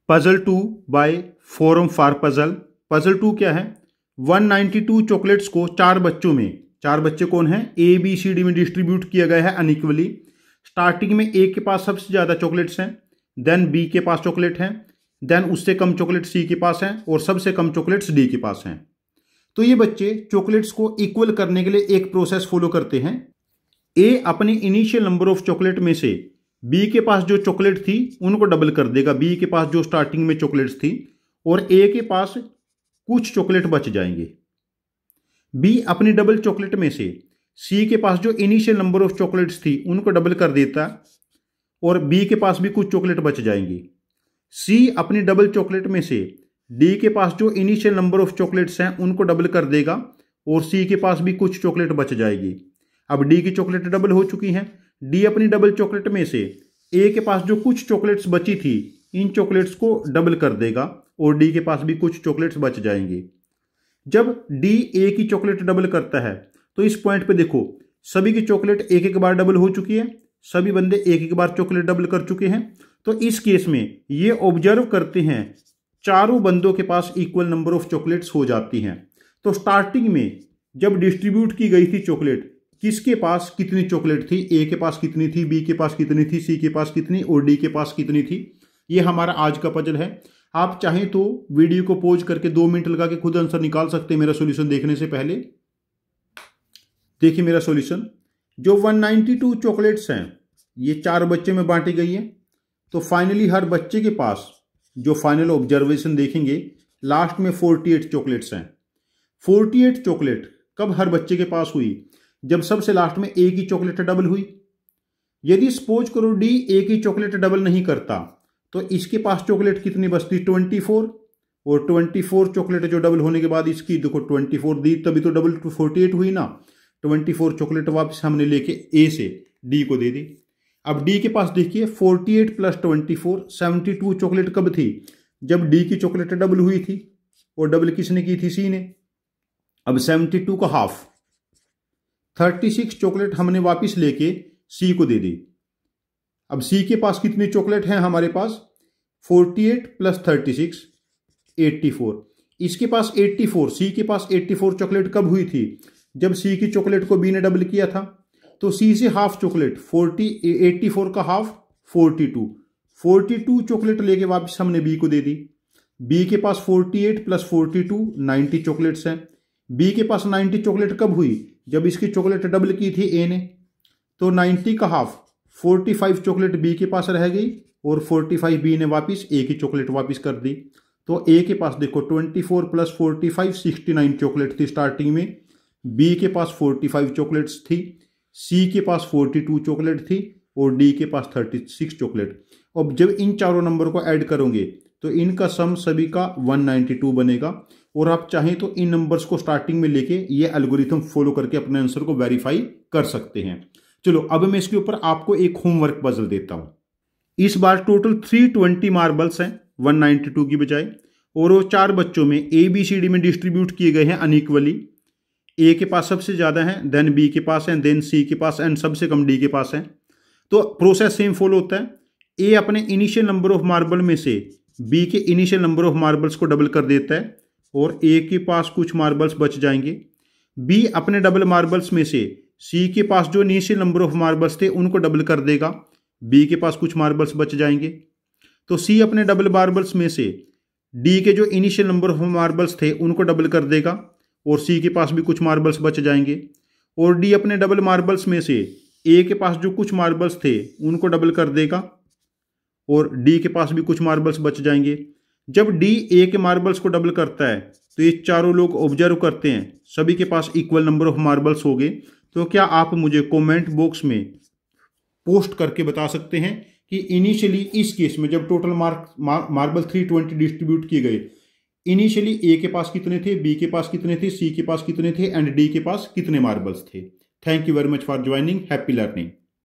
Puzzle 2 by forum for puzzle. Puzzle 2 क्या है? 192 chocolates को चार बच्चों में, चार बच्चे कौन हैं, ए बी सी डी में डिस्ट्रीब्यूट किया गया है अनइक्वली। स्टार्टिंग में ए के पास सबसे ज्यादा चॉकलेट्स हैं, देन बी के पास चॉकलेट हैं, देन उससे कम चॉकलेट सी के पास हैं और सबसे कम चॉकलेट्स डी के पास हैं। तो ये बच्चे चॉकलेट्स को इक्वल करने के लिए एक प्रोसेस फॉलो करते हैं। ए अपने इनिशियल नंबर ऑफ चॉकलेट में से बी के पास जो चॉकलेट थी उनको डबल कर देगा, बी के पास जो स्टार्टिंग में चॉकलेट्स थी, और ए के पास कुछ चॉकलेट बच जाएंगे। बी अपनी डबल चॉकलेट में से सी के पास जो इनिशियल नंबर ऑफ चॉकलेट्स थी उनको डबल कर देता और बी के पास भी कुछ चॉकलेट बच जाएंगी। सी अपनी डबल चॉकलेट में से डी के पास जो इनिशियल नंबर ऑफ चॉकलेट्स हैं उनको डबल कर देगा और सी के पास भी कुछ चॉकलेट बच जाएगी। अब डी की चॉकलेट डबल हो चुकी हैं। डी अपनी डबल चॉकलेट में से ए के पास जो कुछ चॉकलेट्स बची थी इन चॉकलेट्स को डबल कर देगा और डी के पास भी कुछ चॉकलेट्स बच जाएंगी। जब डी ए की चॉकलेट डबल करता है तो इस पॉइंट पे देखो सभी की चॉकलेट एक एक बार डबल हो चुकी है, सभी बंदे एक एक बार चॉकलेट डबल कर चुके हैं। तो इस केस में ये ऑब्जर्व करते हैं चारों बंदों के पास इक्वल नंबर ऑफ चॉकलेट्स हो जाती हैं। तो स्टार्टिंग में जब डिस्ट्रीब्यूट की गई थी चॉकलेट, किसके पास कितनी चॉकलेट थी, ए के पास कितनी थी, बी के पास कितनी थी, सी के पास कितनी और डी के पास कितनी थी। ये हमारा आज का पजल है। आप चाहें तो वीडियो को पॉज करके 2 मिनट लगा के खुद आंसर निकाल सकते हैं मेरा सॉल्यूशन देखने से पहले। देखिए मेरा सॉल्यूशन, जो 192 चॉकलेट्स हैं ये चार बच्चे में बांटी गई है। तो फाइनली हर बच्चे के पास जो फाइनल ऑब्जर्वेशन देखेंगे लास्ट में 48 चॉकलेट्स हैं। 48 चॉकलेट कब हर बच्चे के पास हुई? जब सबसे लास्ट में ए की चॉकलेट डबल हुई। यदि सपोज करो डी ए की चॉकलेट डबल नहीं करता तो इसके पास चॉकलेट कितनी बचती? 24, और 24 चॉकलेट जो डबल होने के बाद इसकी देखो 24 दी तभी तो डबल 48 हुई ना। 24 चॉकलेट वापस हमने लेके ए से डी को दे दी। अब डी के पास देखिए 48 प्लस 24 72 चॉकलेट कब थी? जब डी की चॉकलेट डबल हुई थी, और डबल किसने की थी? सी ने। अब 72 का हाफ 36 चॉकलेट हमने वापस लेके सी को दे दी। अब सी के पास कितनी चॉकलेट है हमारे पास? 48 प्लस 36 84। इसके पास 84, सी के पास 84 चॉकलेट कब हुई थी? जब सी की चॉकलेट को बी ने डबल किया था। तो सी से हाफ चॉकलेट 84 का हाफ 42 चॉकलेट लेके वापस हमने बी को दे दी। बी के पास 48 प्लस 42 90 चॉकलेट्स हैं। बी के पास 90 चॉकलेट कब हुई? जब इसकी चॉकलेट डबल की थी ए ने। तो 90 का हाफ 45 चॉकलेट बी के पास रह गई और 45 बी ने वापस ए की चॉकलेट वापस कर दी। तो ए के पास देखो 24 प्लस 45 69 चॉकलेट थी स्टार्टिंग में। बी के पास 45 चॉकलेट्स थी, सी के पास 42 चॉकलेट थी और डी के पास 36 चॉकलेट। अब जब इन चारों नंबर को ऐड करोगे तो इनका सम सभी का 192 बनेगा। और आप चाहें तो इन नंबर्स को स्टार्टिंग में लेके ये एल्गोरिथम फॉलो करके अपने आंसर को वेरीफाई कर सकते हैं। चलो अब मैं इसके ऊपर आपको एक होमवर्क पजल देता हूं। इस बार टोटल 320 मार्बल्स हैं 192 की बजाय, और वो चार बच्चों में ए बी सी डी में डिस्ट्रीब्यूट किए गए हैं अनइक्वली। ए के पास सबसे ज्यादा है, देन बी के पास है, देन सी के पास एंड सबसे कम डी के पास है। तो प्रोसेस सेम फॉलो होता है। ए अपने इनिशियल नंबर ऑफ मार्बल में से बी के इनिशियल नंबर ऑफ मार्बल्स को डबल कर देता है और ए के पास कुछ मार्बल्स बच जाएंगे। बी अपने डबल मार्बल्स में से सी के पास जो इनिशियल नंबर ऑफ मार्बल्स थे उनको डबल कर देगा, बी के पास कुछ मार्बल्स बच जाएंगे। तो सी अपने डबल मार्बल्स में से डी के जो इनिशियल नंबर ऑफ मार्बल्स थे उनको डबल कर देगा और सी के पास भी कुछ मार्बल्स बच जाएंगे। और डी अपने डबल मार्बल्स में से ए के पास जो कुछ मार्बल्स थे उनको डबल कर देगा और डी के पास भी कुछ मार्बल्स बच जाएंगे। जब डी ए के मार्बल्स को डबल करता है तो ये चारों लोग ऑब्जर्व करते हैं सभी के पास इक्वल नंबर ऑफ मार्बल्स हो गए। तो क्या आप मुझे कमेंट बॉक्स में पोस्ट करके बता सकते हैं कि इनिशियली इस केस में जब टोटल मार्बल 320 डिस्ट्रीब्यूट किए गए, इनिशियली ए के पास कितने थे, बी के पास कितने थे, सी के पास कितने थे एंड डी के पास कितने मार्बल्स थे। Thank you very much for joining. Happy learning.